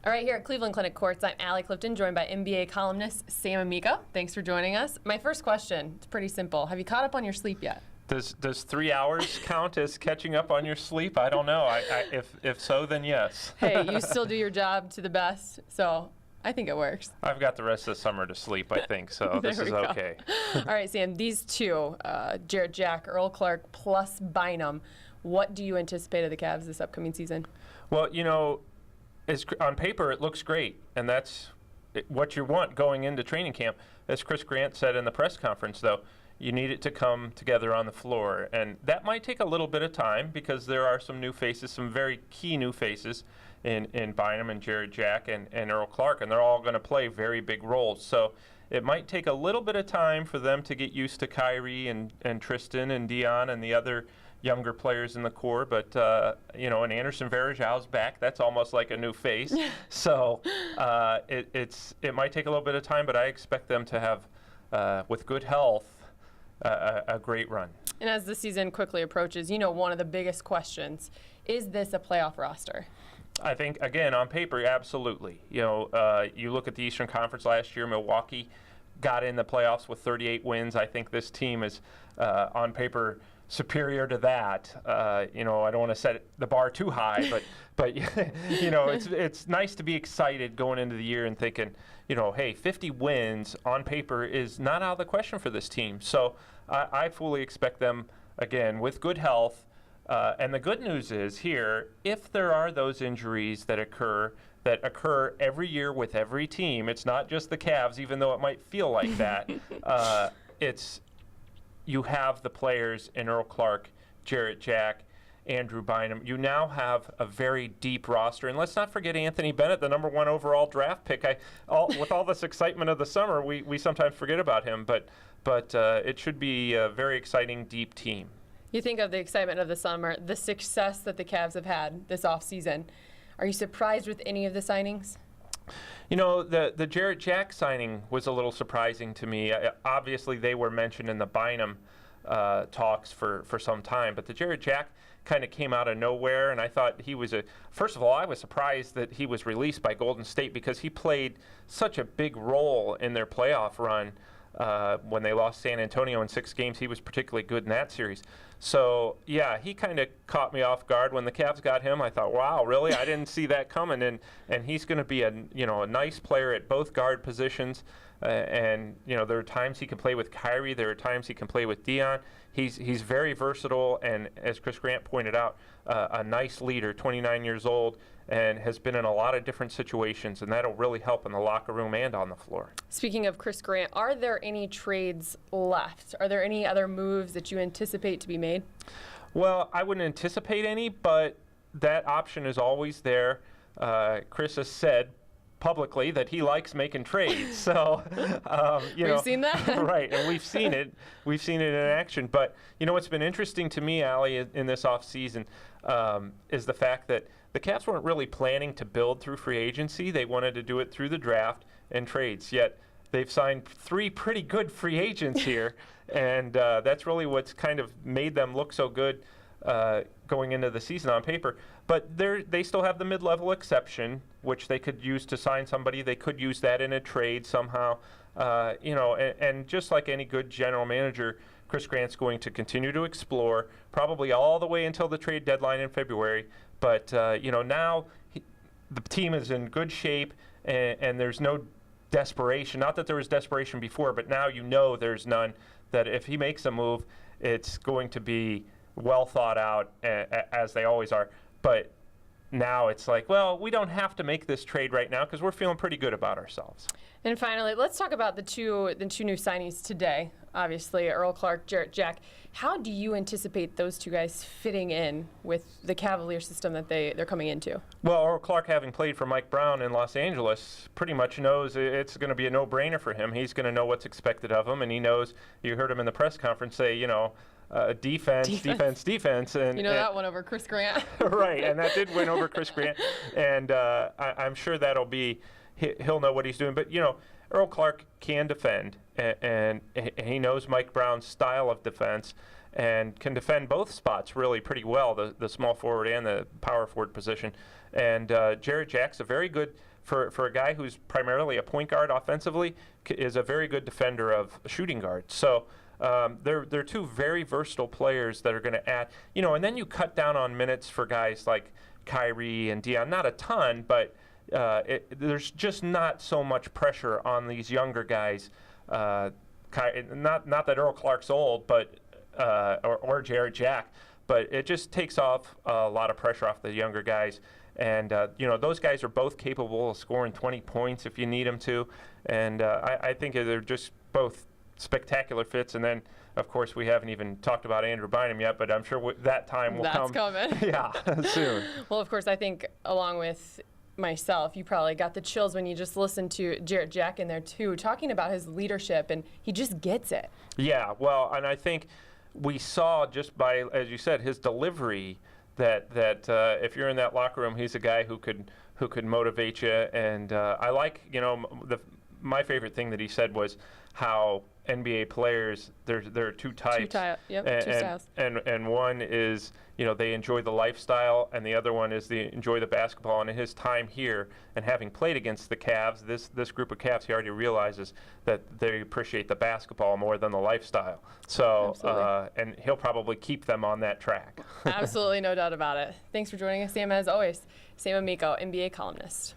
All right, here at Cleveland Clinic Courts, I'm Allie Clifton, joined by NBA columnist Sam Amico. Thanks for joining us. My first question, it's pretty simple. Have you caught up on your sleep yet? Does 3 hours count as catching up on your sleep? I don't know. If so, then yes. Hey, you still do your job to the best, so I think it works. I've got the rest of the summer to sleep, I think, so this is okay. All right, Sam, these two, Jarrett Jack, Earl Clark, plus Bynum, what do you anticipate of the Cavs this upcoming season? Well, you know, on paper it looks great, and that's what you want going into training camp. As Chris Grant said in the press conference, though, you need it to come together on the floor, and that might take a little bit of time because there are some new faces, some very key new faces in Bynum and Jarrett Jack and Earl Clark, and they're all going to play very big roles. So it might take a little bit of time for them to get used to Kyrie and Tristan and Dion and the other younger players in the core, but you know, and Anderson Varejão's back. That's almost like a new face. So it might take a little bit of time, but I expect them to have, with good health, a great run. And as the season quickly approaches, you know, one of the biggest questions, is this a playoff roster? I think, again, on paper, absolutely. You know, you look at the Eastern Conference last year, Milwaukee got in the playoffs with 38 wins. I think this team is, on paper, superior to that. You know, I don't want to set the bar too high, but you know, it's nice to be excited going into the year and thinking, you know, hey, 50 wins on paper is not out of the question for this team. So I fully expect them, again, with good health. And the good news is here, if there are those injuries that occur every year with every team, it's not just the Cavs, even though it might feel like that. You have the players in Earl Clark, Jarrett Jack, Andrew Bynum. You now have a very deep roster. And let's not forget Anthony Bennett, the #1 overall draft pick. With all this excitement of the summer, we sometimes forget about him. But it should be a very exciting, deep team. You think of the excitement of the summer, the success that the Cavs have had this offseason. Are you surprised with any of the signings? You know, the Jarrett Jack signing was a little surprising to me. Obviously, they were mentioned in the Bynum talks for some time, but the Jarrett Jack kind of came out of nowhere, and I thought he was first of all, I was surprised that he was released by Golden State because he played such a big role in their playoff run. When they lost San Antonio in 6 games, he was particularly good in that series. So, yeah, he kind of caught me off guard. When the Cavs got him, I thought, wow, really? I didn't see that coming. And he's going to be a nice player at both guard positions. And, you know, there are times he can play with Kyrie. There are times he can play with Dion. He's very versatile, and as Chris Grant pointed out, a nice leader, 29 years old, and has been in a lot of different situations, and that'll really help in the locker room and on the floor. Speaking of Chris Grant, are there any trades left? Are there any other moves that you anticipate to be made? Well, I wouldn't anticipate any, but that option is always there. Chris has said publicly that he likes making trades. So, We've seen that? Right, and we've seen it. We've seen it in action. But, you know, what's been interesting to me, Allie, in this offseason is the fact that the Cavs weren't really planning to build through free agency. They wanted to do it through the draft and trades, yet they've signed 3 pretty good free agents here, and that's really what's kind of made them look so good going into the season on paper. But they still have the mid-level exception, which they could use to sign somebody. They could use that in a trade somehow. You know, and just like any good general manager, Chris Grant's going to continue to explore, probably all the way until the trade deadline in February. But, you know, now the team is in good shape, and there's no desperation. Not that there was desperation before, but now you know there's none, that if he makes a move, it's going to be well thought out, as they always are. But now it's like, well, we don't have to make this trade right now because we're feeling pretty good about ourselves. And finally, let's talk about the two new signings today. Obviously, Earl Clark, Jarrett Jack. How do you anticipate those two guys fitting in with the Cavalier system that they're coming into? Well, Earl Clark, having played for Mike Brown in Los Angeles, pretty much knows it's going to be a no-brainer for him. He's going to know what's expected of him, and he knows, you heard him in the press conference say, you know, defense. And, you know that one over Chris Grant. Right, and that did win over Chris Grant. And I'm sure that'll be, he'll know what he's doing. But, you know, Earl Clark can defend, and he knows Mike Brown's style of defense. and can defend both spots really pretty well, the small forward and the power forward position. And Jarrett Jack's a very good, for a guy who's primarily a point guard offensively, is a very good defender of shooting guard. So they're two very versatile players that are going to add, and then you cut down on minutes for guys like Kyrie and Dion. Not a ton, but there's just not so much pressure on these younger guys. Not that Earl Clark's old, but or Jarrett Jack, but it just takes off a lot of pressure off the younger guys. And those guys are both capable of scoring 20 points if you need them to. And I think they're just both spectacular fits. And then, of course, we haven't even talked about Andrew Bynum yet, but I'm sure that time will come. That's coming. Yeah, soon. Well, of course, I think along with myself, you probably got the chills when you just listened to Jarrett Jack in there too, talking about his leadership, and he just gets it. Yeah, well, and I think we saw just by, as you said, his delivery that if you're in that locker room, he's a guy who could motivate you. And I like, my favorite thing that he said was how NBA players, there are two types. Two styles. And one is, they enjoy the lifestyle, and the other one is they enjoy the basketball. And in his time here, and having played against the Cavs, this group of Cavs, he already realizes that they appreciate the basketball more than the lifestyle. So, and he'll probably keep them on that track. Absolutely, no doubt about it. Thanks for joining us, Sam, as always. Sam Amico, NBA columnist.